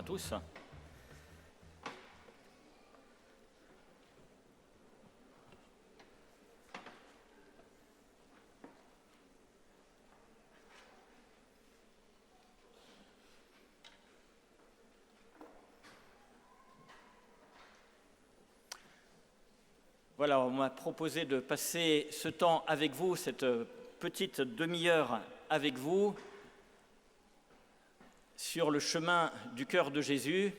tous. Voilà, on m'a proposé de passer ce temps avec vous, cette petite demi-heure avec vous, sur le chemin du cœur de Jésus,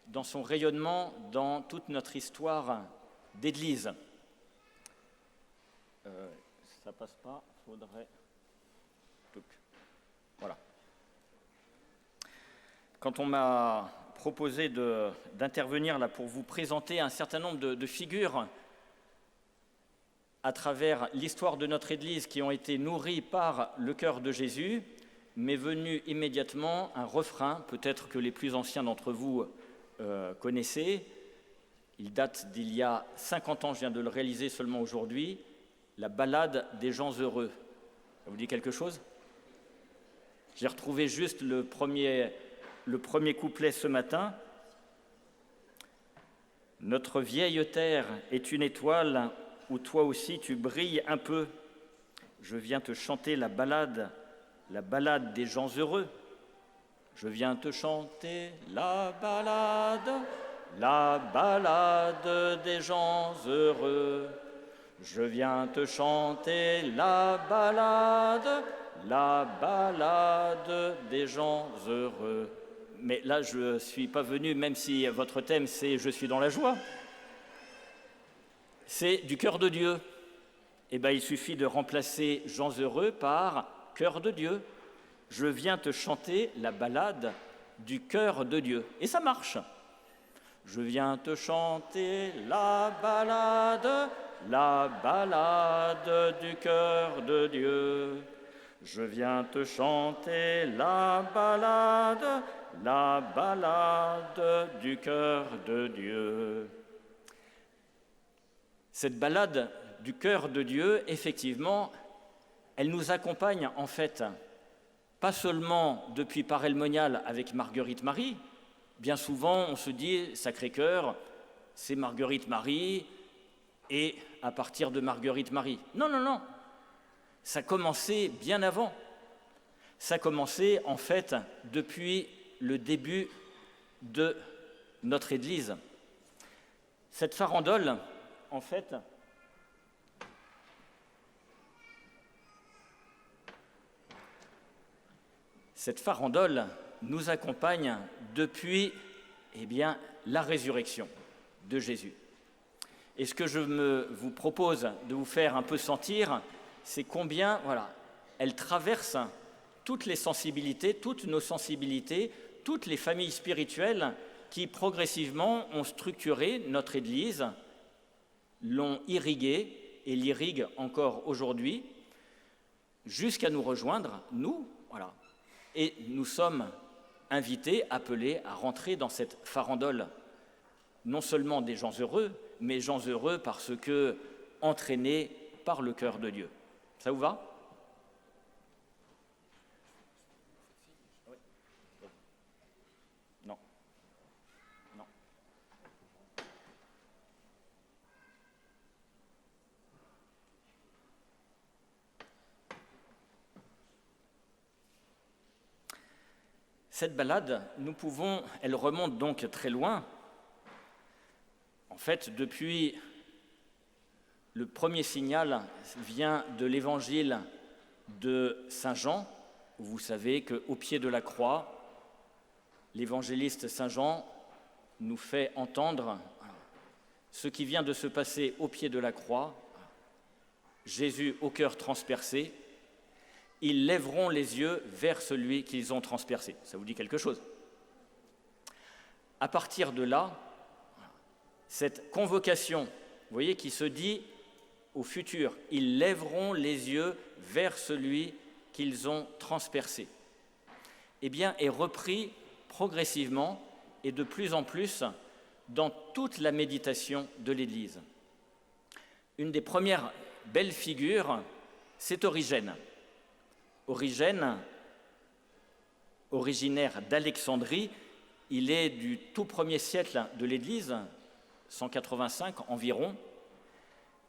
dans son rayonnement, dans toute notre histoire d'Église. Ça passe pas, faudrait... Voilà. Quand on m'a proposé d'intervenir là pour vous présenter un certain nombre de figures à travers l'histoire de notre Église qui ont été nourries par le cœur de Jésus, m'est venu immédiatement un refrain, peut-être que les plus anciens d'entre vous connaissez. Il date d'il y a 50 ans, je viens de le réaliser seulement aujourd'hui, la ballade des gens heureux. Ça vous dit quelque chose ? J'ai retrouvé juste le premier couplet ce matin. Notre vieille terre est une étoile où toi aussi tu brilles un peu. Je viens te chanter la ballade des gens heureux. Je viens te chanter la ballade des gens heureux. Je viens te chanter la ballade des gens heureux. Mais là, je ne suis pas venu, même si votre thème c'est « Je suis dans la joie ». C'est du cœur de Dieu. Eh bien, il suffit de remplacer gens heureux par cœur de Dieu. Je viens te chanter la ballade du cœur de Dieu. Et ça marche. Je viens te chanter la ballade du cœur de Dieu. Je viens te chanter la ballade du cœur de Dieu. Cette ballade du cœur de Dieu, effectivement, elle nous accompagne en fait, pas seulement depuis Parelmonial avec Marguerite Marie. Bien souvent, on se dit Sacré-Cœur, c'est Marguerite Marie, et à partir de Marguerite Marie. Non, non, non. Ça commençait bien avant. Ça commençait en fait depuis le début de notre Église. Cette farandole, en fait, cette farandole nous accompagne depuis la résurrection de Jésus. Et ce que je vous propose de vous faire un peu sentir, c'est combien elle traverse toutes les sensibilités, toutes nos sensibilités, toutes les familles spirituelles qui progressivement ont structuré notre Église, l'ont irriguée et l'irriguent encore aujourd'hui, jusqu'à nous rejoindre, nous, voilà. Et nous sommes invités, appelés à rentrer dans cette farandole, non seulement des gens heureux, mais gens heureux parce que entraînés par le cœur de Dieu. Ça vous va ? Non. Non. Cette ballade, elle remonte donc très loin. En fait, depuis le premier signal vient de l'évangile de Saint Jean, où vous savez qu'au pied de la croix, l'évangéliste Saint Jean nous fait entendre ce qui vient de se passer au pied de la croix. Jésus au cœur transpercé, ils lèveront les yeux vers celui qu'ils ont transpercé. Ça vous dit quelque chose ? À partir de là, cette convocation, vous voyez, qui se dit au futur, ils lèveront les yeux vers celui qu'ils ont transpercé, est repris progressivement et de plus en plus dans toute la méditation de l'Église. Une des premières belles figures, c'est Origène. Origène, originaire d'Alexandrie, il est du tout premier siècle de l'Église, 185 environ.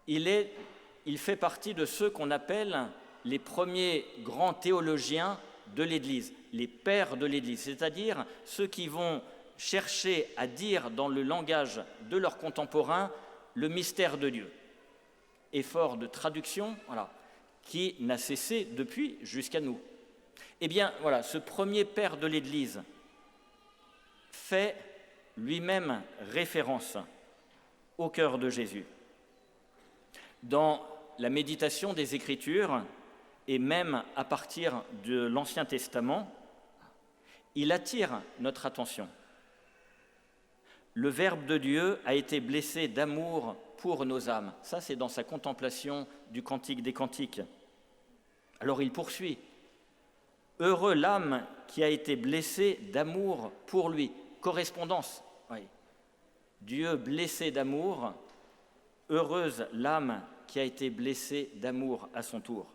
Il fait partie de ceux qu'on appelle les premiers grands théologiens de l'Église, les pères de l'Église, c'est-à-dire ceux qui vont chercher à dire dans le langage de leurs contemporains le mystère de Dieu. Effort de traduction, qui n'a cessé depuis jusqu'à nous. Eh bien, voilà, ce premier père de l'Église fait lui-même référence au cœur de Jésus. Dans la méditation des Écritures, et même à partir de l'Ancien Testament, il attire notre attention. Le Verbe de Dieu a été blessé d'amour pour nos âmes. Ça, c'est dans sa contemplation du Cantique des Cantiques. Alors il poursuit. Heureux l'âme qui a été blessée d'amour pour lui. Correspondance. Oui. Dieu blessé d'amour, heureuse l'âme qui a été blessée d'amour à son tour.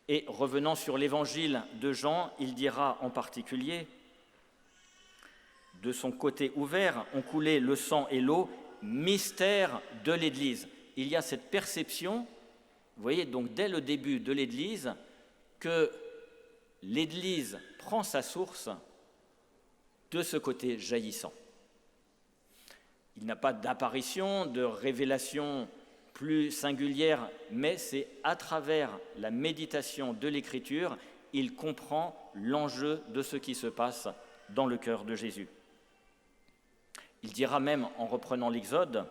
Et revenant sur l'évangile de Jean, il dira en particulier, de son côté ouvert ont coulé le sang et l'eau, mystère de l'Église. Il y a cette perception, vous voyez, donc dès le début de l'Église, que l'Église prend sa source de ce côté jaillissant. Il n'a pas d'apparition, de révélation plus singulière, mais c'est à travers la méditation de l'Écriture, il comprend l'enjeu de ce qui se passe dans le cœur de Jésus. Il dira même, en reprenant l'Exode,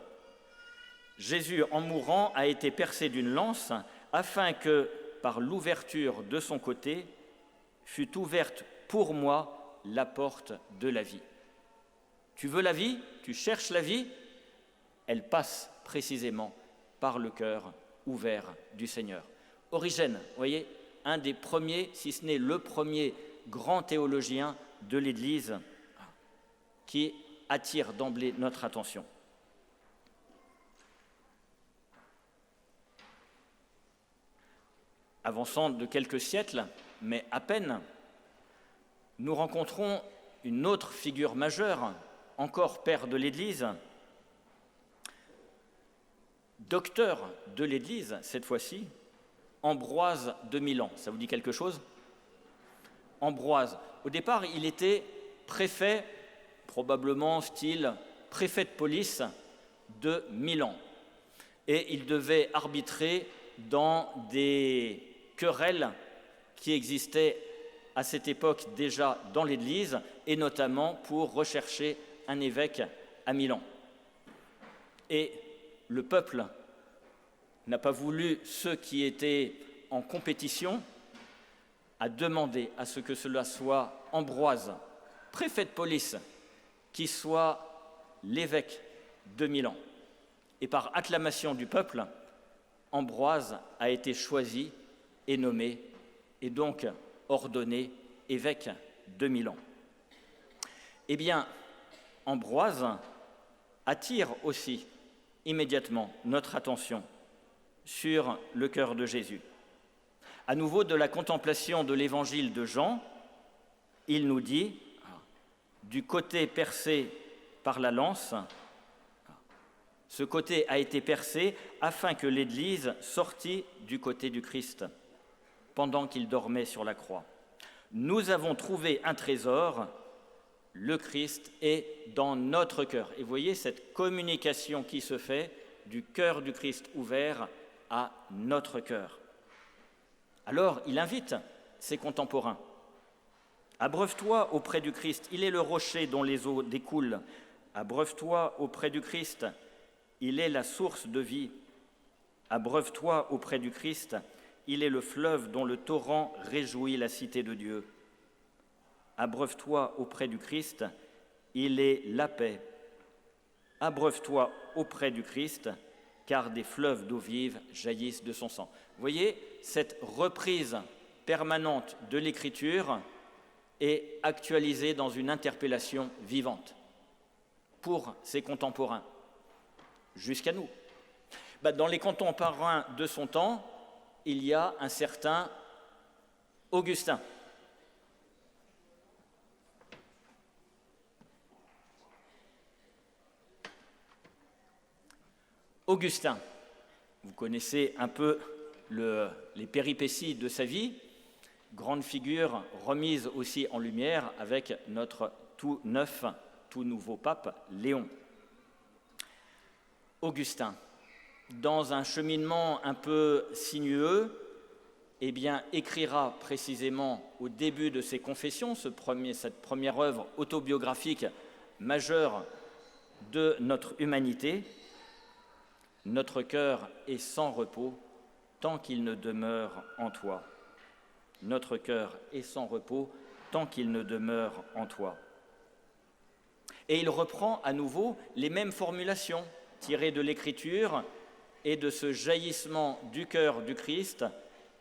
« Jésus, en mourant, a été percé d'une lance, afin que, par l'ouverture de son côté, fût ouverte pour moi la porte de la vie. » Tu veux la vie? Tu cherches la vie? Elle passe précisément par le cœur ouvert du Seigneur. Origène, vous voyez, un des premiers, si ce n'est le premier grand théologien de l'Église qui attire d'emblée notre attention. Avançant de quelques siècles, mais à peine, nous rencontrons une autre figure majeure, encore père de l'Église, docteur de l'Église, cette fois-ci, Ambroise de Milan. Ça vous dit quelque chose? Ambroise. Au départ, il était préfet, probablement style préfet de police de Milan. Et il devait arbitrer dans des querelles qui existaient à cette époque déjà dans l'Église, et notamment pour rechercher un évêque à Milan. Et le peuple n'a pas voulu ceux qui étaient en compétition, a demandé à ce que cela soit Ambroise, préfet de police, qui soit l'évêque de Milan. Et par acclamation du peuple, Ambroise a été choisi et nommé, et donc ordonné évêque de Milan. Eh bien, Ambroise attire aussi immédiatement notre attention sur le cœur de Jésus. À nouveau, de la contemplation de l'évangile de Jean, il nous dit, du côté percé par la lance, ce côté a été percé afin que l'Église sortît du côté du Christ pendant qu'il dormait sur la croix. Nous avons trouvé un trésor, le Christ est dans notre cœur. Et vous voyez cette communication qui se fait du cœur du Christ ouvert à notre cœur. Alors, il invite ses contemporains. Abreuve-toi auprès du Christ, il est le rocher dont les eaux découlent. Abreuve-toi auprès du Christ, il est la source de vie. Abreuve-toi auprès du Christ, il est le fleuve dont le torrent réjouit la cité de Dieu. Abreuve-toi auprès du Christ, il est la paix. Abreuve-toi auprès du Christ, car des fleuves d'eau vive jaillissent de son sang. Vous voyez, cette reprise permanente de l'Écriture est actualisée dans une interpellation vivante pour ses contemporains, jusqu'à nous. Dans les contemporains de son temps, il y a un certain Augustin. Augustin, vous connaissez un peu les péripéties de sa vie, grande figure remise aussi en lumière avec notre tout neuf, tout nouveau pape Léon. Augustin, dans un cheminement un peu sinueux, écrira précisément au début de ses confessions, cette première œuvre autobiographique majeure de notre humanité, « Notre cœur est sans repos tant qu'il ne demeure en toi. Notre cœur est sans repos tant qu'il ne demeure en toi. » Et il reprend à nouveau les mêmes formulations tirées de l'Écriture et de ce jaillissement du cœur du Christ,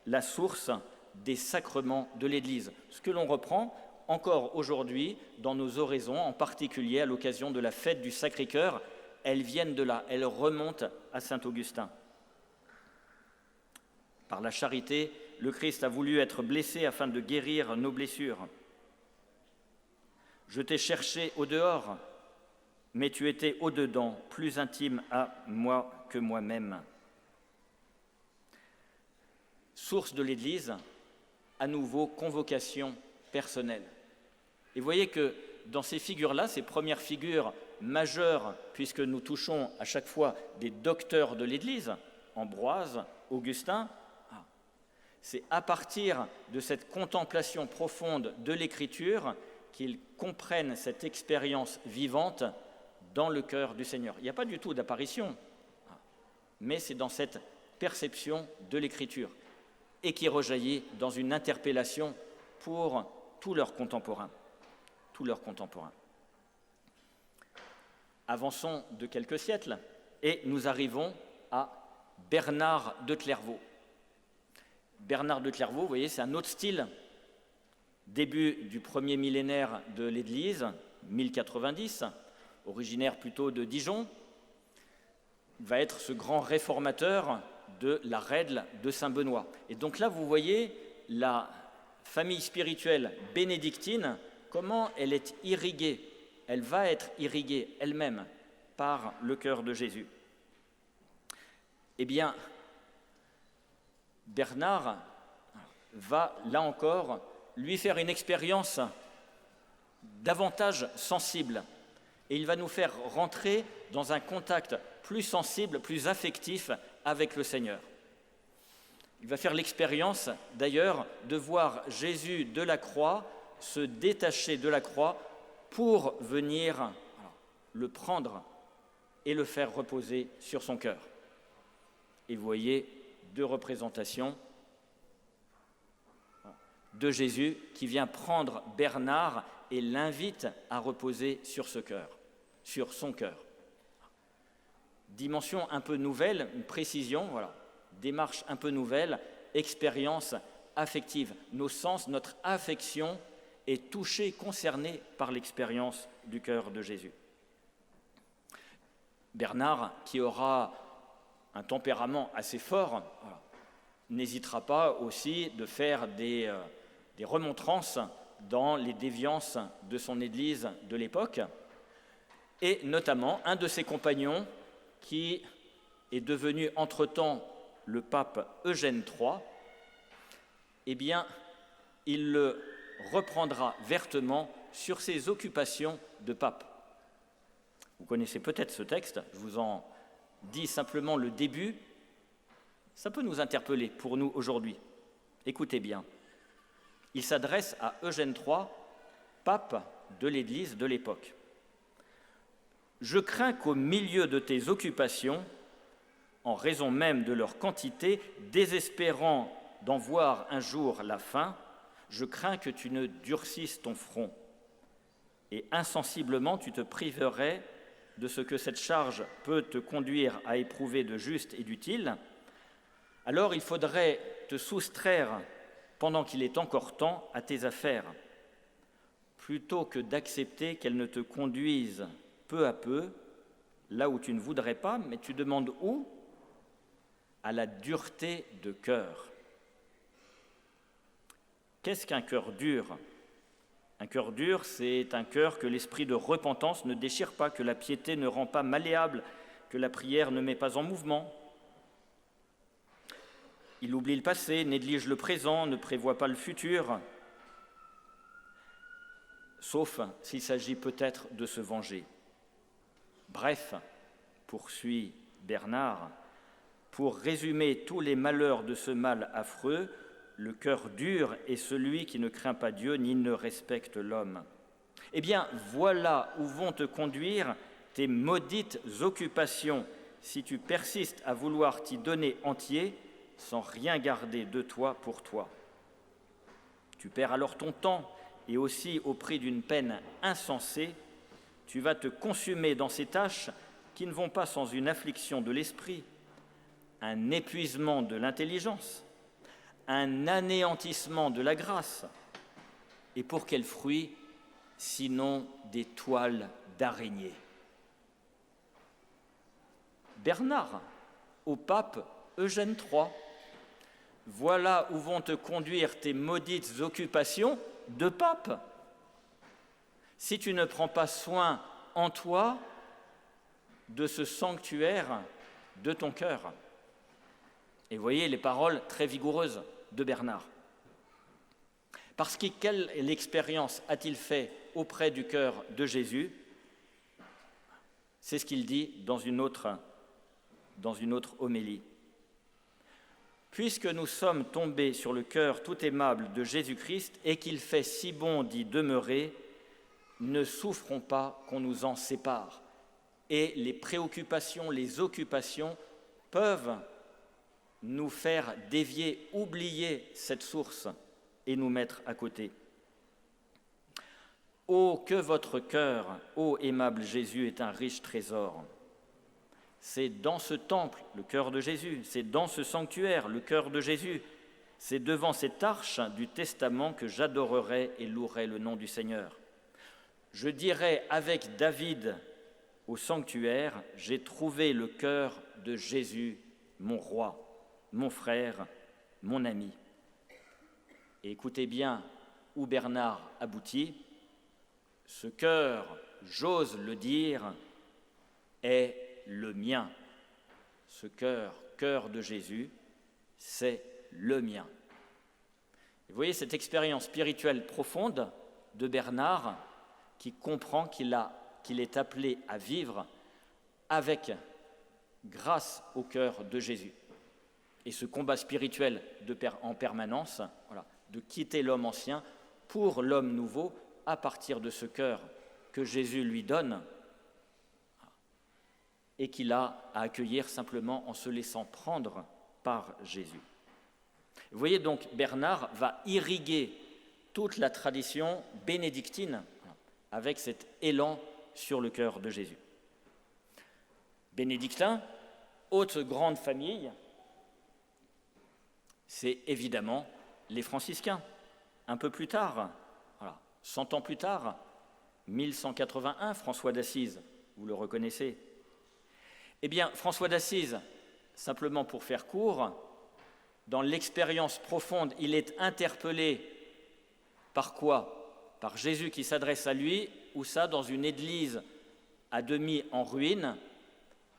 la source des sacrements de l'Église. Ce que l'on reprend encore aujourd'hui dans nos oraisons, en particulier à l'occasion de la fête du Sacré-Cœur, elles viennent de là, elles remontent à saint Augustin. Par la charité, le Christ a voulu être blessé afin de guérir nos blessures. Je t'ai cherché au dehors, mais tu étais au dedans, plus intime à moi que moi-même. Source de l'Église, à nouveau convocation personnelle. Et vous voyez que dans ces figures-là, ces premières figures majeures, puisque nous touchons à chaque fois des docteurs de l'Église, Ambroise, Augustin, c'est à partir de cette contemplation profonde de l'Écriture qu'ils comprennent cette expérience vivante dans le cœur du Seigneur. Il n'y a pas du tout d'apparition, mais c'est dans cette perception de l'Écriture et qui rejaillit dans une interpellation pour tous leurs contemporains. Avançons de quelques siècles et nous arrivons à Bernard de Clairvaux. Bernard de Clairvaux, vous voyez, c'est un autre style, début du premier millénaire de l'Église, 1090, originaire plutôt de Dijon, va être ce grand réformateur de la règle de Saint-Benoît. Et donc là, vous voyez la famille spirituelle bénédictine, comment elle est irriguée, elle va être irriguée elle-même par le cœur de Jésus. Eh bien, Bernard va, là encore, lui faire une expérience davantage sensible. Et il va nous faire rentrer dans un contact plus sensible, plus affectif avec le Seigneur. Il va faire l'expérience, d'ailleurs, de voir Jésus de la croix se détacher de la croix pour venir le prendre et le faire reposer sur son cœur. Et vous voyez deux représentations de Jésus qui vient prendre Bernard et l'invite à reposer sur ce cœur, sur son cœur. Dimension un peu nouvelle, une précision, démarche un peu nouvelle, expérience affective. Nos sens, notre affection est touchée, concernée par l'expérience du cœur de Jésus. Bernard, qui aura un tempérament assez fort, n'hésitera pas aussi de faire des remontrances dans les déviances de son Église de l'époque, et notamment un de ses compagnons qui est devenu entre-temps le pape Eugène III, il le reprendra vertement sur ses occupations de pape. Vous connaissez peut-être ce texte, je vous en dis simplement le début, ça peut nous interpeller pour nous aujourd'hui. Écoutez bien. Il s'adresse à Eugène III, pape de l'Église de l'époque. « Je crains qu'au milieu de tes occupations, en raison même de leur quantité, désespérant d'en voir un jour la fin, je crains que tu ne durcisses ton front, et insensiblement tu te priverais de ce que cette charge peut te conduire à éprouver de juste et d'utile. Alors il faudrait te soustraire, pendant qu'il est encore temps, à tes affaires, plutôt que d'accepter qu'elles ne te conduisent peu à peu, là où tu ne voudrais pas, mais tu demandes où ? À la dureté de cœur. Qu'est-ce qu'un cœur dur ? Un cœur dur, c'est un cœur que l'esprit de repentance ne déchire pas, que la piété ne rend pas malléable, que la prière ne met pas en mouvement. Il oublie le passé, néglige le présent, ne prévoit pas le futur, sauf s'il s'agit peut-être de se venger. Bref, poursuit Bernard, pour résumer tous les malheurs de ce mal affreux, le cœur dur est celui qui ne craint pas Dieu ni ne respecte l'homme. Eh bien, voilà où vont te conduire tes maudites occupations si tu persistes à vouloir t'y donner entier sans rien garder de toi pour toi. Tu perds alors ton temps et aussi au prix d'une peine insensée, tu vas te consumer dans ces tâches qui ne vont pas sans une affliction de l'esprit, un épuisement de l'intelligence, un anéantissement de la grâce. Et pour quel fruit, sinon des toiles d'araignée? Bernard, au pape Eugène III, voilà où vont te conduire tes maudites occupations de pape. Si tu ne prends pas soin en toi de ce sanctuaire de ton cœur. Et voyez les paroles très vigoureuses de Bernard. Parce que quelle expérience a-t-il fait auprès du cœur de Jésus? C'est ce qu'il dit dans une autre homélie. Puisque nous sommes tombés sur le cœur tout aimable de Jésus-Christ et qu'il fait si bon d'y demeurer, ne souffrons pas qu'on nous en sépare. Et les préoccupations, les occupations peuvent nous faire dévier, oublier cette source et nous mettre à côté. Oh, que votre cœur, ô aimable Jésus, est un riche trésor. C'est dans ce temple, le cœur de Jésus, c'est dans ce sanctuaire, le cœur de Jésus, c'est devant cette arche du testament que j'adorerai et louerai le nom du Seigneur. Je dirai avec David au sanctuaire, j'ai trouvé le cœur de Jésus, mon roi, mon frère, mon ami. Et écoutez bien où Bernard aboutit. Ce cœur, j'ose le dire, est le mien. Ce cœur de Jésus, c'est le mien. Et vous voyez cette expérience spirituelle profonde de Bernard qui comprend qu'il est appelé à vivre grâce au cœur de Jésus. Et ce combat spirituel en permanence, de quitter l'homme ancien pour l'homme nouveau à partir de ce cœur que Jésus lui donne et qu'il a à accueillir simplement en se laissant prendre par Jésus. Vous voyez donc, Bernard va irriguer toute la tradition bénédictine avec cet élan sur le cœur de Jésus. Bénédictin, autre grande famille, c'est évidemment les franciscains. Un peu plus tard, 100 ans plus tard, 1181, François d'Assise, vous le reconnaissez. Eh bien, François d'Assise, simplement pour faire court, dans l'expérience profonde, il est interpellé par quoi? Par Jésus qui s'adresse à lui, ou ça dans une église à demi en ruine,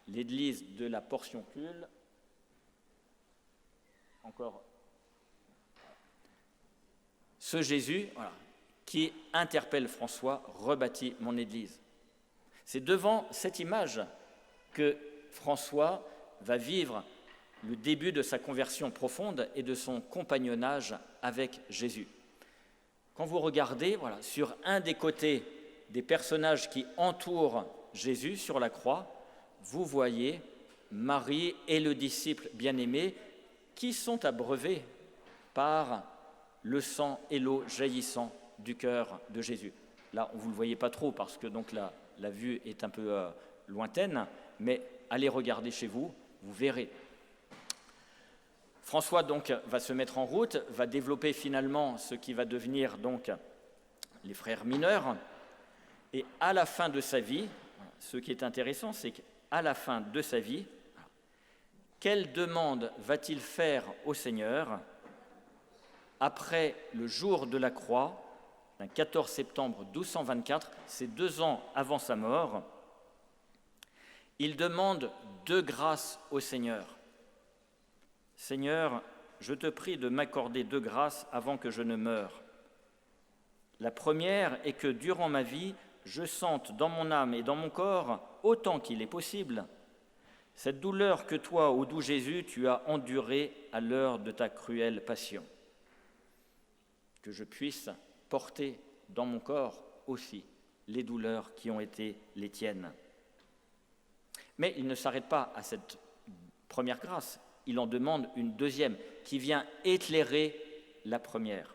l'église de la Portioncule. Encore. Ce Jésus, qui interpelle François, rebâtit mon église. C'est devant cette image que François va vivre le début de sa conversion profonde et de son compagnonnage avec Jésus. Quand vous regardez sur un des côtés des personnages qui entourent Jésus sur la croix, vous voyez Marie et le disciple bien-aimé qui sont abreuvés par le sang et l'eau jaillissant du cœur de Jésus. Là, vous ne le voyez pas trop parce que donc la vue est un peu lointaine, mais allez regarder chez vous, vous verrez. François donc va se mettre en route, va développer finalement ce qui va devenir donc les frères mineurs. Et à la fin de sa vie, ce qui est intéressant, c'est qu'à la fin de sa vie, quelle demande va-t-il faire au Seigneur après le jour de la croix, d'un 14 septembre 1224, c'est 2 ans avant sa mort? Il demande 2 grâces au Seigneur. Seigneur, je te prie de m'accorder 2 grâces avant que je ne meure. La première est que durant ma vie, je sente dans mon âme et dans mon corps, autant qu'il est possible, cette douleur que toi, ô doux Jésus, tu as endurée à l'heure de ta cruelle passion. Que je puisse porter dans mon corps aussi les douleurs qui ont été les tiennes. Mais il ne s'arrête pas à cette première grâce, il en demande une deuxième qui vient éclairer la première.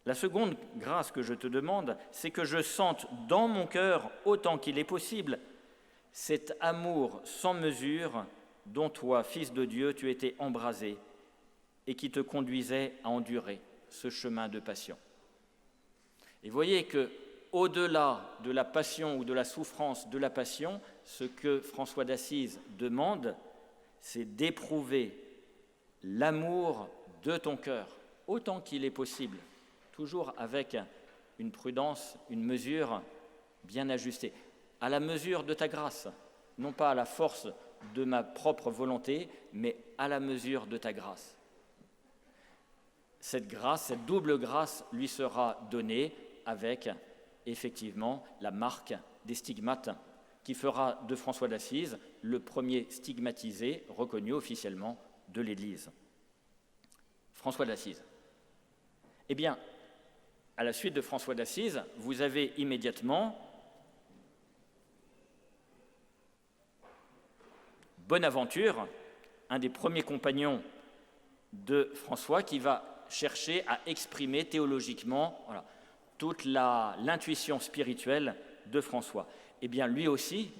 La seconde grâce que je te demande, c'est que je sente dans mon cœur, autant qu'il est possible, cet amour sans mesure dont toi, Fils de Dieu, tu étais embrasé et qui te conduisait à endurer ce chemin de passion. Et voyez que, au-delà de la passion ou de la souffrance de la passion, ce que François d'Assise demande, c'est d'éprouver l'amour de ton cœur, autant qu'il est possible, toujours avec une prudence, une mesure bien ajustée, à la mesure de ta grâce, non pas à la force de ma propre volonté, mais à la mesure de ta grâce. Cette grâce, cette double grâce lui sera donnée avec, effectivement, la marque des stigmates qui fera de François d'Assise le premier stigmatisé reconnu officiellement de l'Église. François d'Assise. Eh bien, à la suite de François d'Assise, vous avez immédiatement Bonaventure, un des premiers compagnons de François, qui va chercher à exprimer théologiquement toute l'intuition spirituelle de François. Eh bien, lui aussi,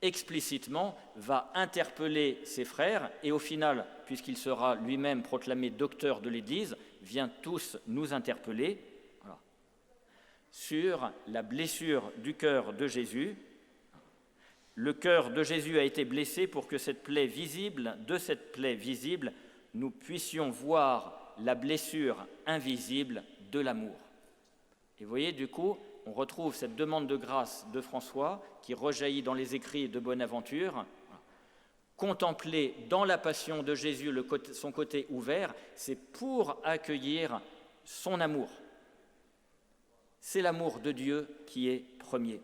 explicitement, va interpeller ses frères et au final, puisqu'il sera lui-même proclamé docteur de l'Église, vient tous nous interpeller sur la blessure du cœur de Jésus. Le cœur de Jésus a été blessé pour que de cette plaie visible, nous puissions voir la blessure invisible de l'amour. Et vous voyez, du coup, on retrouve cette demande de grâce de François qui rejaillit dans les écrits de Bonaventure. Contempler dans la passion de Jésus son côté ouvert, c'est pour accueillir son amour. C'est l'amour de Dieu qui est premier.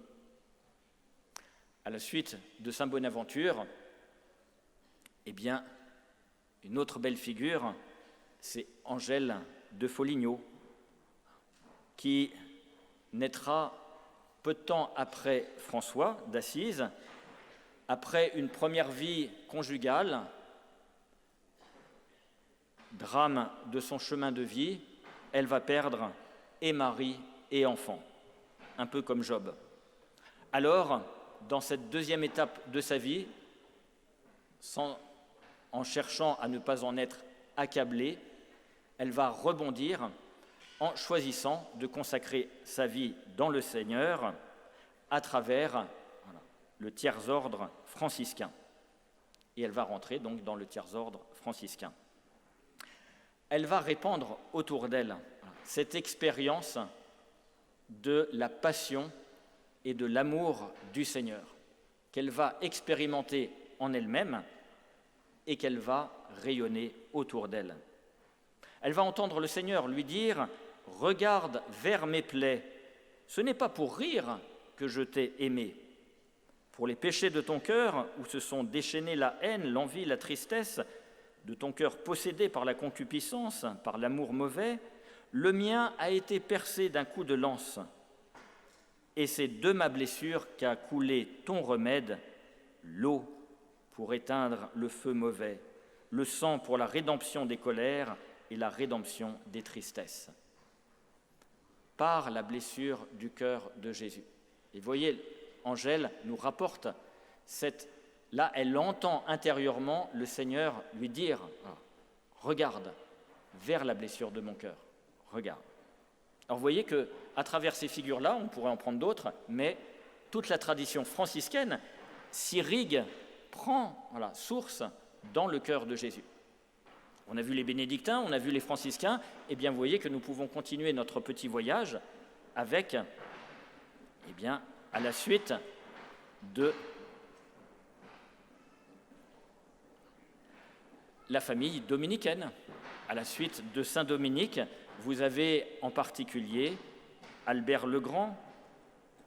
À la suite de saint Bonaventure, eh bien, une autre belle figure, c'est Angèle de Foligno, qui naîtra peu de temps après François d'Assise, après une première vie conjugale, drame de son chemin de vie, elle va perdre et mari et enfant, un peu comme Job. Alors, dans cette deuxième étape de sa vie, en cherchant à ne pas en être accablée, elle va rebondir en choisissant de consacrer sa vie dans le Seigneur à travers le tiers-ordre franciscain. Et elle va rentrer donc dans le tiers-ordre franciscain. Elle va répandre autour d'elle cette expérience de la passion et de l'amour du Seigneur, qu'elle va expérimenter en elle-même et qu'elle va rayonner autour d'elle. Elle va entendre le Seigneur lui dire « Regarde vers mes plaies, ce n'est pas pour rire que je t'ai aimé. Pour les péchés de ton cœur, où se sont déchaînés la haine, l'envie, la tristesse, de ton cœur possédé par la concupiscence, par l'amour mauvais, le mien a été percé d'un coup de lance. Et c'est de ma blessure qu'a coulé ton remède, l'eau pour éteindre le feu mauvais, le sang pour la rédemption des colères et la rédemption des tristesses. » Par la blessure du cœur de Jésus. Et voyez, Angèle nous rapporte là, elle entend intérieurement le Seigneur lui dire « Regarde vers la blessure de mon cœur, regarde. » Alors vous voyez qu'à travers ces figures-là, on pourrait en prendre d'autres, mais toute la tradition franciscaine s'irrigue, prend source dans le cœur de Jésus. On a vu les bénédictins, on a vu les franciscains, et bien vous voyez que nous pouvons continuer notre petit voyage avec, à la suite de la famille dominicaine. À la suite de Saint Dominique, vous avez en particulier Albert le Grand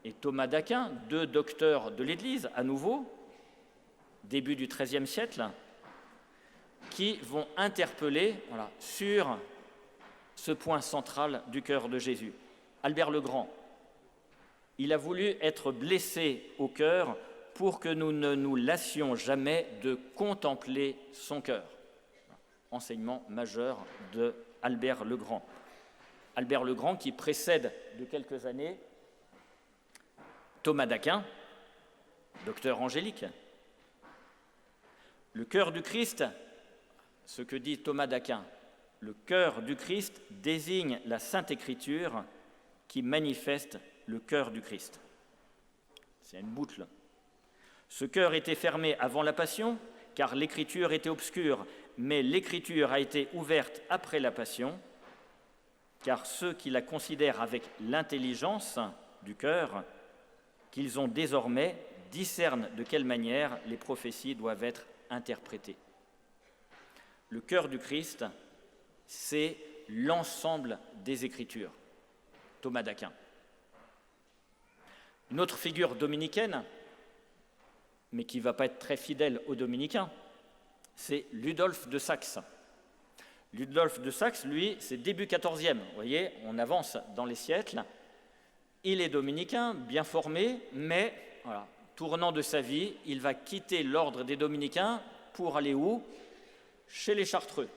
et Thomas d'Aquin, 2 docteurs de l'Église, à nouveau, début du XIIIe siècle, qui vont interpeller sur ce point central du cœur de Jésus. Albert le Grand, il a voulu être blessé au cœur pour que nous ne nous lassions jamais de contempler son cœur. Enseignement majeur de Albert le Grand. Albert le Grand qui précède de quelques années Thomas d'Aquin, docteur angélique. Le cœur du Christ, ce que dit Thomas d'Aquin, le cœur du Christ désigne la Sainte Écriture qui manifeste le cœur du Christ. C'est une boucle. Ce cœur était fermé avant la Passion, car l'Écriture était obscure, mais l'Écriture a été ouverte après la Passion, car ceux qui la considèrent avec l'intelligence du cœur, qu'ils ont désormais, discernent de quelle manière les prophéties doivent être interprétées. Le cœur du Christ, c'est l'ensemble des Écritures. Thomas d'Aquin. Une autre figure dominicaine, mais qui ne va pas être très fidèle aux dominicains, c'est Ludolphe de Saxe. Ludolphe de Saxe, lui, c'est début XIVe. Vous voyez, on avance dans les siècles. Il est dominicain, bien formé, mais tournant de sa vie, il va quitter l'ordre des dominicains pour aller où? Chez les Chartreux.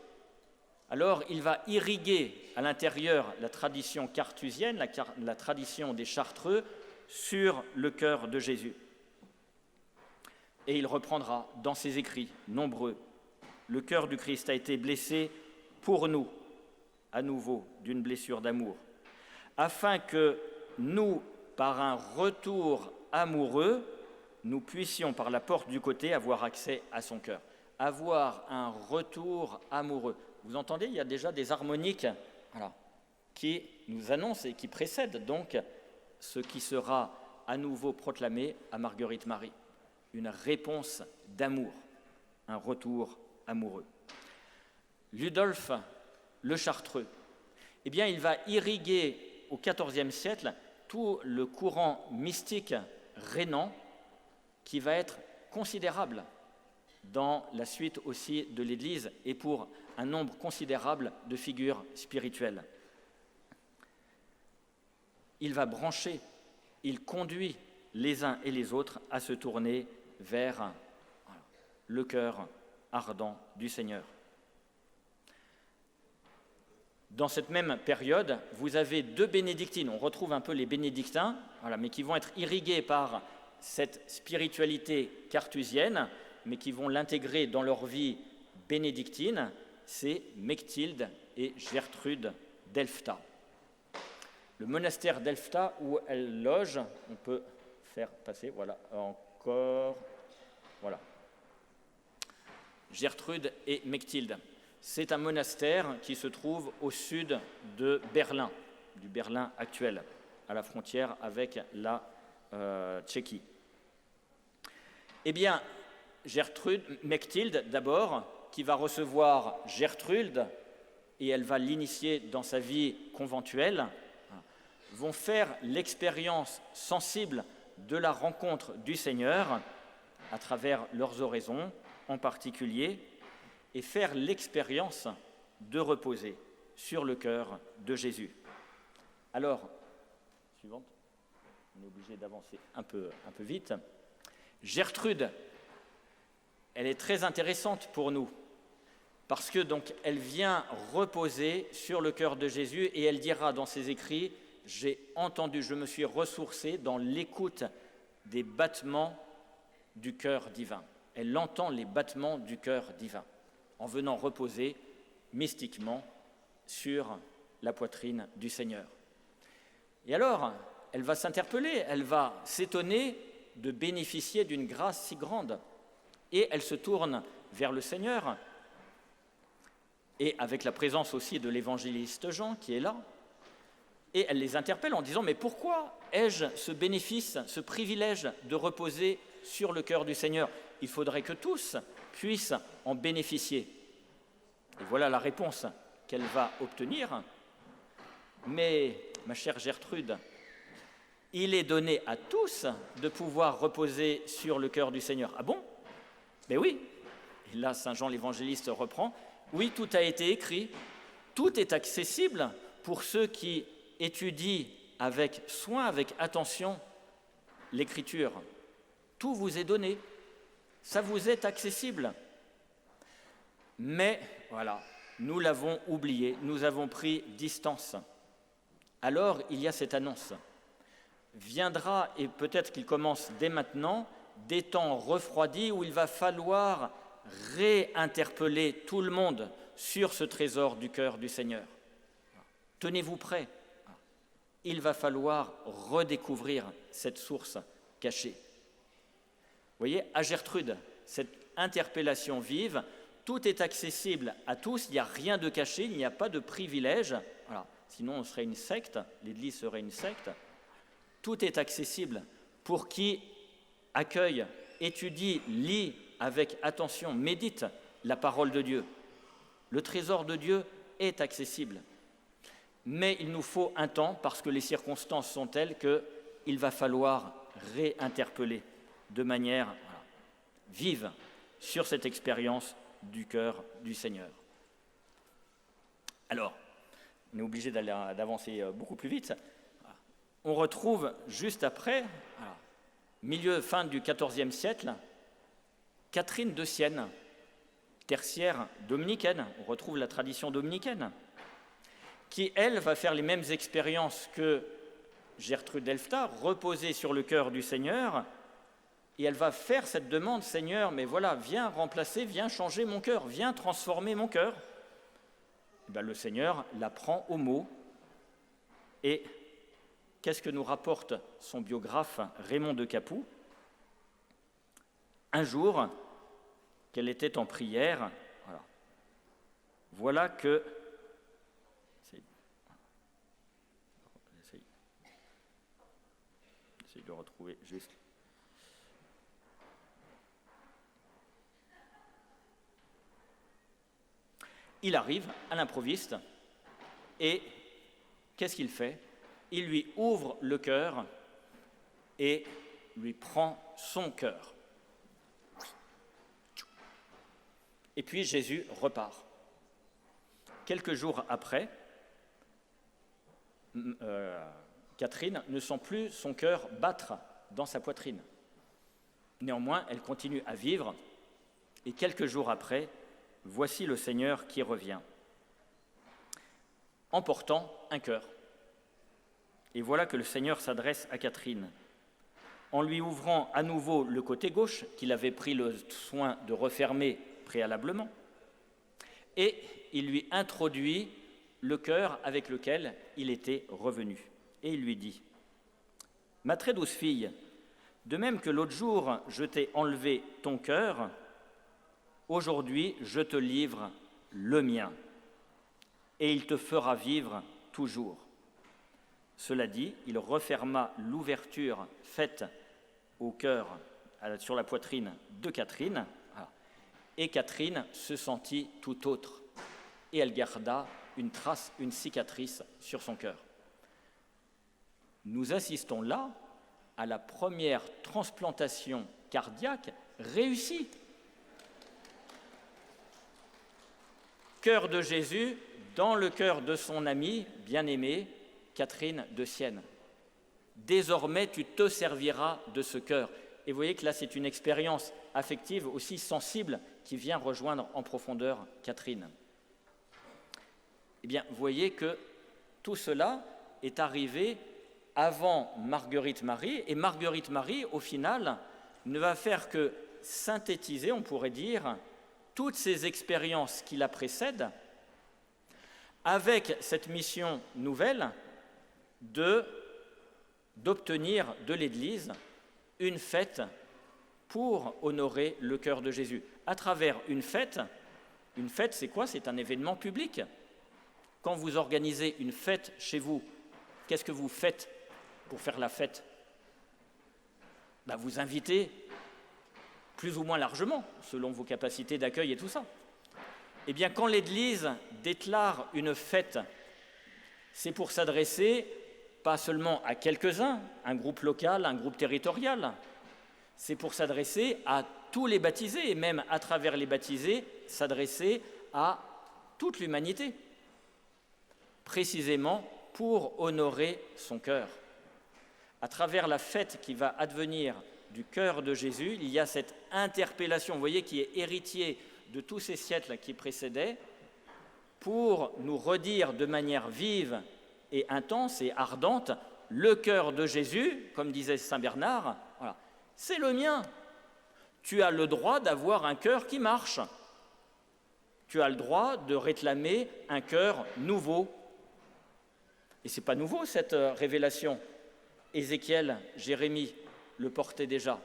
Alors, il va irriguer à l'intérieur la tradition carthusienne, la tradition des Chartreux, sur le cœur de Jésus. Et il reprendra dans ses écrits nombreux. Le cœur du Christ a été blessé pour nous, à nouveau, d'une blessure d'amour, afin que nous, par un retour amoureux, nous puissions, par la porte du côté, avoir accès à son cœur. Avoir un retour amoureux. Vous entendez, il y a déjà des harmoniques qui nous annoncent et qui précèdent donc ce qui sera à nouveau proclamé à Marguerite Marie. Une réponse d'amour, un retour amoureux. Ludolphe le Chartreux, eh bien, il va irriguer au XIVe siècle tout le courant mystique rhénan qui va être considérable dans la suite aussi de l'Église et pour un nombre considérable de figures spirituelles. Il va brancher, il conduit les uns et les autres à se tourner vers le cœur ardent du Seigneur. Dans cette même période, vous avez 2 bénédictines. On retrouve un peu les bénédictins, mais qui vont être irrigués par cette spiritualité carthusienne, mais qui vont l'intégrer dans leur vie bénédictine. C'est Mechtilde et Gertrude d'Elfta. Le monastère d'Elfta où elle loge, on peut faire passer, encore, Gertrude et Mechtilde. C'est un monastère qui se trouve au sud de Berlin, du Berlin actuel, à la frontière avec la Tchéquie. Eh bien, Mechtilde d'abord, qui va recevoir Gertrude, et elle va l'initier dans sa vie conventuelle, vont faire l'expérience sensible de la rencontre du Seigneur à travers leurs oraisons en particulier, et faire l'expérience de reposer sur le cœur de Jésus. Alors, suivante, on est obligé d'avancer un peu vite. Gertrude, elle est très intéressante pour nous, parce que donc elle vient reposer sur le cœur de Jésus, et elle dira dans ses écrits: j'ai entendu, je me suis ressourcée dans l'écoute des battements du cœur divin. Elle entend les battements du cœur divin, en venant reposer mystiquement sur la poitrine du Seigneur. Et alors, elle va s'interpeller, elle va s'étonner de bénéficier d'une grâce si grande. Et elle se tourne vers le Seigneur, et avec la présence aussi de l'évangéliste Jean qui est là, et elle les interpelle en disant: mais pourquoi ai-je ce bénéfice, ce privilège de reposer sur le cœur du Seigneur? Il faudrait que tous puissent en bénéficier. Et voilà la réponse qu'elle va obtenir. Mais, ma chère Gertrude, il est donné à tous de pouvoir reposer sur le cœur du Seigneur. Ah bon? Mais oui. Et là, Saint Jean l'Évangéliste reprend. Oui, tout a été écrit. Tout est accessible pour ceux qui étudient avec soin, avec attention, l'Écriture. Tout vous est donné. Ça vous est accessible. Mais, voilà, nous l'avons oublié. Nous avons pris distance. Alors, il y a cette annonce. Viendra, et peut-être qu'il commence dès maintenant, des temps refroidis où il va falloir réinterpeller tout le monde sur ce trésor du cœur du Seigneur. Tenez-vous prêts. Il va falloir redécouvrir cette source cachée. Vous voyez, à Gertrude, cette interpellation vive, tout est accessible à tous, il n'y a rien de caché, il n'y a pas de privilège. Voilà. Sinon, on serait une secte, l'Église serait une secte. Tout est accessible pour qui accueille, étudie, lit avec attention, médite la parole de Dieu. Le trésor de Dieu est accessible. Mais il nous faut un temps, parce que les circonstances sont telles qu'il va falloir réinterpeller de manière vive sur cette expérience du cœur du Seigneur. Alors, on est obligé d'avancer beaucoup plus vite. On retrouve juste après, fin du XIVe siècle, Catherine de Sienne, tertiaire dominicaine, on retrouve la tradition dominicaine, qui, elle, va faire les mêmes expériences que Gertrude d'Elfta, reposer sur le cœur du Seigneur, et elle va faire cette demande, Seigneur, mais voilà, viens remplacer, viens changer mon cœur, viens transformer mon cœur. Et bien, le Seigneur la prend au mot, et qu'est-ce que nous rapporte son biographe Raymond de Capoue? Un jour, qu'elle était en prière, voilà que... J'essaie de retrouver juste... Il arrive à l'improviste et qu'est-ce qu'il fait? Il lui ouvre le cœur et lui prend son cœur. Et puis Jésus repart. Quelques jours après, Catherine ne sent plus son cœur battre dans sa poitrine. Néanmoins, elle continue à vivre et quelques jours après, voici le Seigneur qui revient, en portant un cœur. Et voilà que le Seigneur s'adresse à Catherine, en lui ouvrant à nouveau le côté gauche, qu'il avait pris le soin de refermer préalablement, et il lui introduit le cœur avec lequel il était revenu. Et il lui dit, « Ma très douce fille, de même que l'autre jour je t'ai enlevé ton cœur, aujourd'hui je te livre le mien, et il te fera vivre toujours. » Cela dit, il referma l'ouverture faite au cœur, sur la poitrine de Catherine, et Catherine se sentit tout autre, et elle garda une trace, une cicatrice sur son cœur. Nous assistons là à la première transplantation cardiaque réussie. Cœur de Jésus dans le cœur de son amie bien-aimée, Catherine de Sienne. Désormais, tu te serviras de ce cœur. Et vous voyez que là, c'est une expérience affective aussi sensible qui vient rejoindre en profondeur Catherine. Eh bien, vous voyez que tout cela est arrivé avant Marguerite-Marie, et Marguerite-Marie, au final, ne va faire que synthétiser, on pourrait dire, toutes ces expériences qui la précèdent, avec cette mission nouvelle d'obtenir de l'Église une fête pour honorer le cœur de Jésus. À travers une fête, c'est quoi? C'est un événement public. Quand vous organisez une fête chez vous, qu'est-ce que vous faites pour faire la fête? Vous invitez plus ou moins largement, selon vos capacités d'accueil et tout ça. Eh bien, quand l'Église déclare une fête, c'est pour s'adresser pas seulement à quelques-uns, un groupe local, un groupe territorial, c'est pour s'adresser à tous les baptisés, et même à travers les baptisés, s'adresser à toute l'humanité, précisément pour honorer son cœur. À travers la fête qui va advenir du cœur de Jésus, il y a cette interpellation, vous voyez, qui est héritier de tous ces siècles qui précédaient, pour nous redire de manière vive et intense et ardente, le cœur de Jésus, comme disait Saint Bernard, voilà, c'est le mien. Tu as le droit d'avoir un cœur qui marche. Tu as le droit de réclamer un cœur nouveau. Et ce n'est pas nouveau cette révélation. Ézéchiel, Jérémie le portaient déjà.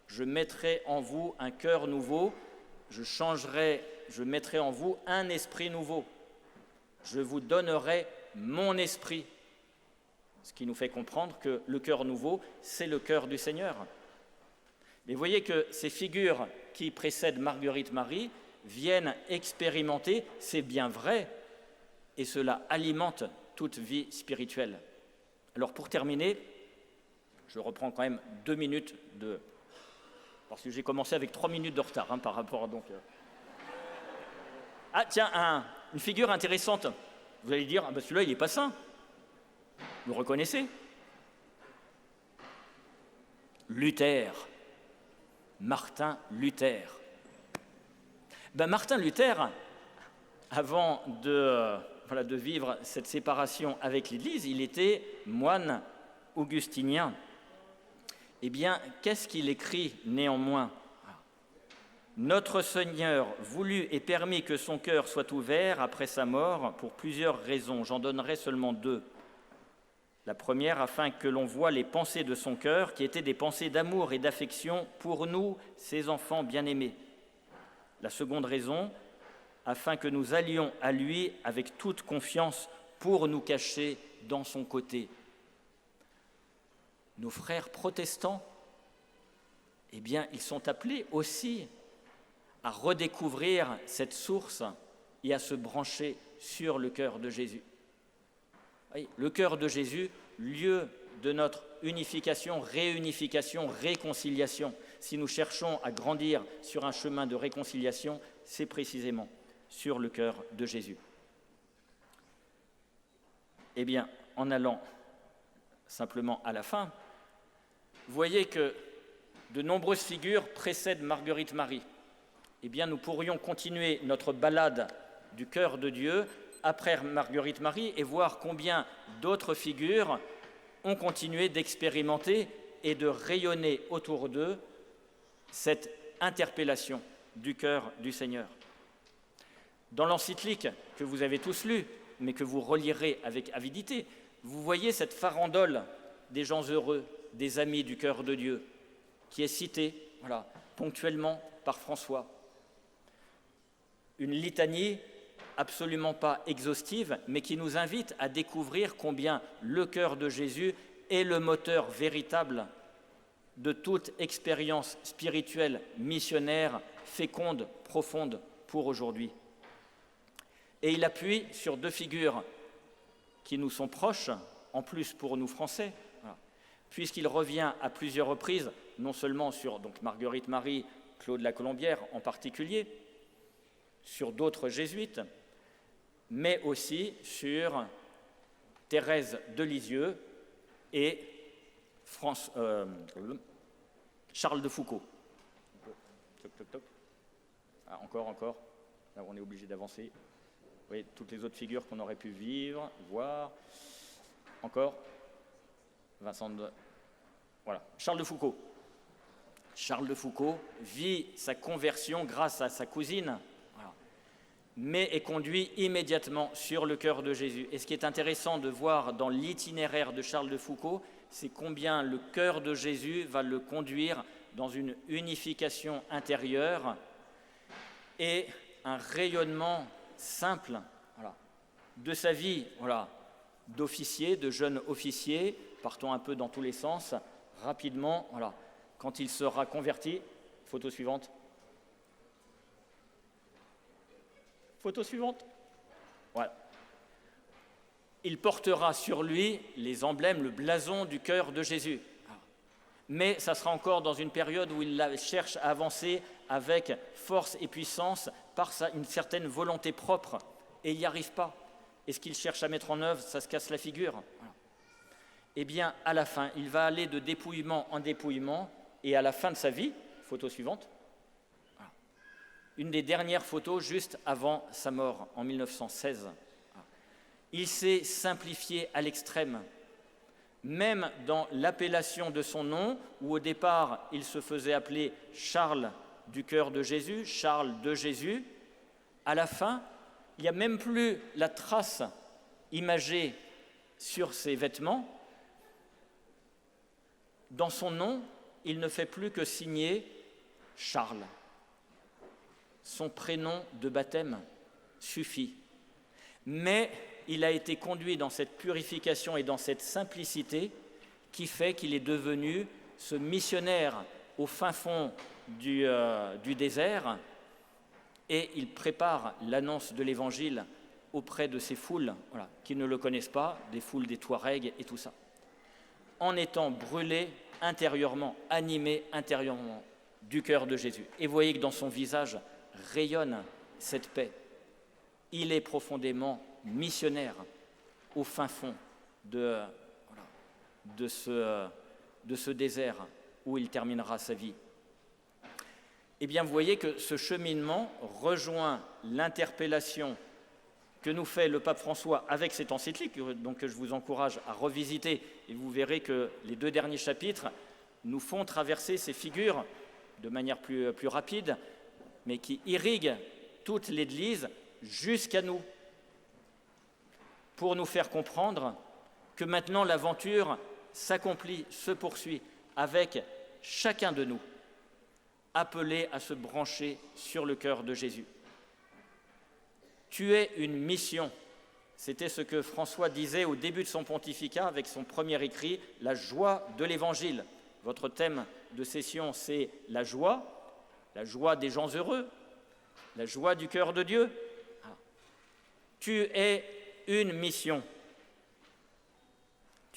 Je mettrai en vous un cœur nouveau, je mettrai en vous un esprit nouveau. Je vous donnerai mon esprit. Ce qui nous fait comprendre que le cœur nouveau, c'est le cœur du Seigneur. Mais vous voyez que ces figures qui précèdent Marguerite Marie viennent expérimenter, c'est bien vrai, et cela alimente toute vie spirituelle. Alors pour terminer, je reprends quand même 2 minutes parce que j'ai commencé avec 3 minutes de retard par rapport donc. Ah tiens, une figure intéressante. Vous allez dire, celui-là il n'est pas saint. Vous le reconnaissez? Luther. Martin Luther. Martin Luther, avant de vivre cette séparation avec l'Église, il était moine augustinien. Eh bien, qu'est-ce qu'il écrit néanmoins? Notre Seigneur voulut et permit que son cœur soit ouvert après sa mort pour plusieurs raisons. J'en donnerai seulement 2. La première, afin que l'on voie les pensées de son cœur, qui étaient des pensées d'amour et d'affection pour nous, ses enfants bien-aimés. La seconde raison, afin que nous allions à lui avec toute confiance pour nous cacher dans son côté. Nos frères protestants, eh bien, ils sont appelés aussi à redécouvrir cette source et à se brancher sur le cœur de Jésus. Le cœur de Jésus, lieu de notre unification, réunification, réconciliation. Si nous cherchons à grandir sur un chemin de réconciliation, c'est précisément sur le cœur de Jésus. Eh bien, en allant simplement à la fin, vous voyez que de nombreuses figures précèdent Marguerite Marie. Eh bien, nous pourrions continuer notre balade du cœur de Dieu après Marguerite Marie et voir combien d'autres figures ont continué d'expérimenter et de rayonner autour d'eux cette interpellation du cœur du Seigneur. Dans l'encyclique que vous avez tous lue, mais que vous relirez avec avidité, vous voyez cette farandole des gens heureux, des amis du cœur de Dieu, qui est citée ponctuellement par François. Une litanie absolument pas exhaustive, mais qui nous invite à découvrir combien le cœur de Jésus est le moteur véritable de toute expérience spirituelle, missionnaire, féconde, profonde pour aujourd'hui. Et il appuie sur 2 figures qui nous sont proches, en plus pour nous Français, puisqu'il revient à plusieurs reprises, non seulement sur Marguerite Marie, Claude la Colombière en particulier, sur d'autres jésuites, mais aussi sur Thérèse de Lisieux et Charles de Foucauld. Toc, toc, toc. Ah, encore. Là, on est obligé d'avancer. Vous voyez toutes les autres figures qu'on aurait pu voir. Encore. Vincent de... Voilà. Charles de Foucauld. Charles de Foucauld vit sa conversion grâce à sa cousine, mais est conduit immédiatement sur le cœur de Jésus. Et ce qui est intéressant de voir dans l'itinéraire de Charles de Foucauld, c'est combien le cœur de Jésus va le conduire dans une unification intérieure et un rayonnement simple de sa vie d'officier, de jeune officier, partons un peu dans tous les sens, rapidement, quand il sera converti, photo suivante, Photo suivante. Voilà. Il portera sur lui les emblèmes, le blason du cœur de Jésus. Mais ça sera encore dans une période où il cherche à avancer avec force et puissance par une certaine volonté propre. Et il n'y arrive pas. Et ce qu'il cherche à mettre en œuvre, ça se casse la figure. Voilà. Eh bien, à la fin, il va aller de dépouillement en dépouillement. Et à la fin de sa vie, photo suivante, voilà. Une des dernières photos juste avant sa mort, en 1916. Il s'est simplifié à l'extrême, même dans l'appellation de son nom, où au départ il se faisait appeler Charles du cœur de Jésus, Charles de Jésus. À la fin, il n'y a même plus la trace imagée sur ses vêtements. Dans son nom, il ne fait plus que signer Charles. Son prénom de baptême suffit. Mais il a été conduit dans cette purification et dans cette simplicité qui fait qu'il est devenu ce missionnaire au fin fond du désert, et il prépare l'annonce de l'Évangile auprès de ces foules qui ne le connaissent pas, des foules des Touaregs et tout ça, en étant brûlé intérieurement, animé intérieurement du cœur de Jésus. Et vous voyez que dans son visage rayonne cette paix. Il est profondément missionnaire au fin fond de ce désert où il terminera sa vie. Eh bien, vous voyez que ce cheminement rejoint l'interpellation que nous fait le pape François avec cette encyclique, donc que je vous encourage à revisiter, et vous verrez que les 2 derniers chapitres nous font traverser ces figures de manière plus rapide, mais qui irriguent toute l'Église jusqu'à nous, pour nous faire comprendre que maintenant l'aventure s'accomplit, se poursuit avec chacun de nous, appelé à se brancher sur le cœur de Jésus. Tu es une mission. C'était ce que François disait au début de son pontificat avec son premier écrit, la joie de l'Évangile. Votre thème de session, c'est la joie des gens heureux, la joie du cœur de Dieu. Tu es une mission.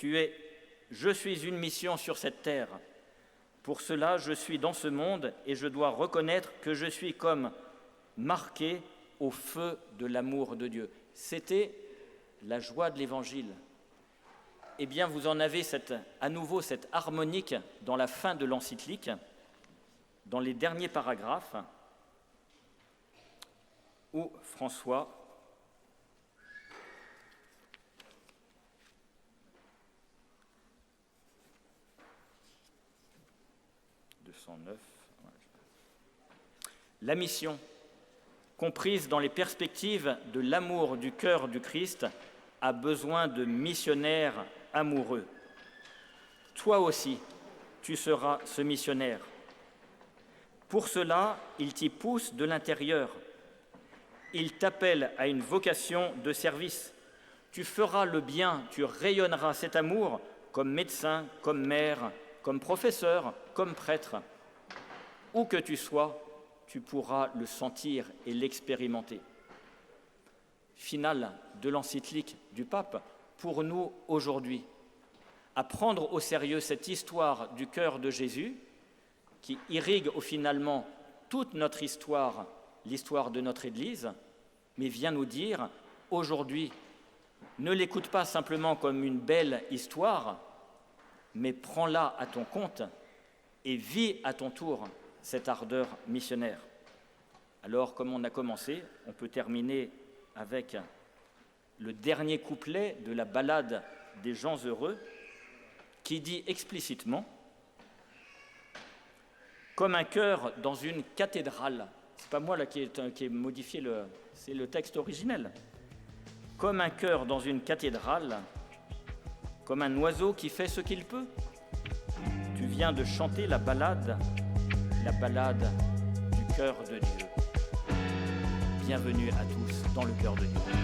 Je suis une mission sur cette terre. Pour cela, je suis dans ce monde et je dois reconnaître que je suis comme marqué au feu de l'amour de Dieu. C'était la joie de l'Évangile. Eh bien, vous en avez à nouveau cette harmonique dans la fin de l'encyclique, dans les derniers paragraphes, où François la mission, comprise dans les perspectives de l'amour du cœur du Christ, a besoin de missionnaires amoureux. Toi aussi, tu seras ce missionnaire. Pour cela, il t'y pousse de l'intérieur. Il t'appelle à une vocation de service. Tu feras le bien, tu rayonneras cet amour comme médecin, comme mère, comme professeur, comme prêtre. Où que tu sois, tu pourras le sentir et l'expérimenter. Finale de l'encyclique du pape, pour nous aujourd'hui, à prendre au sérieux cette histoire du cœur de Jésus, qui irrigue finalement toute notre histoire, l'histoire de notre Église, mais vient nous dire, aujourd'hui, ne l'écoute pas simplement comme une belle histoire, mais prends-la à ton compte et vis à ton tour cette ardeur missionnaire. Alors, comme on a commencé, on peut terminer avec le dernier couplet de la ballade des gens heureux, qui dit explicitement « Comme un chœur dans une cathédrale ». Ce n'est pas moi là qui ai modifié, c'est le texte originel. « Comme un chœur dans une cathédrale, comme un oiseau qui fait ce qu'il peut. Tu viens de chanter la ballade du cœur de Dieu. Bienvenue à tous dans le cœur de Dieu.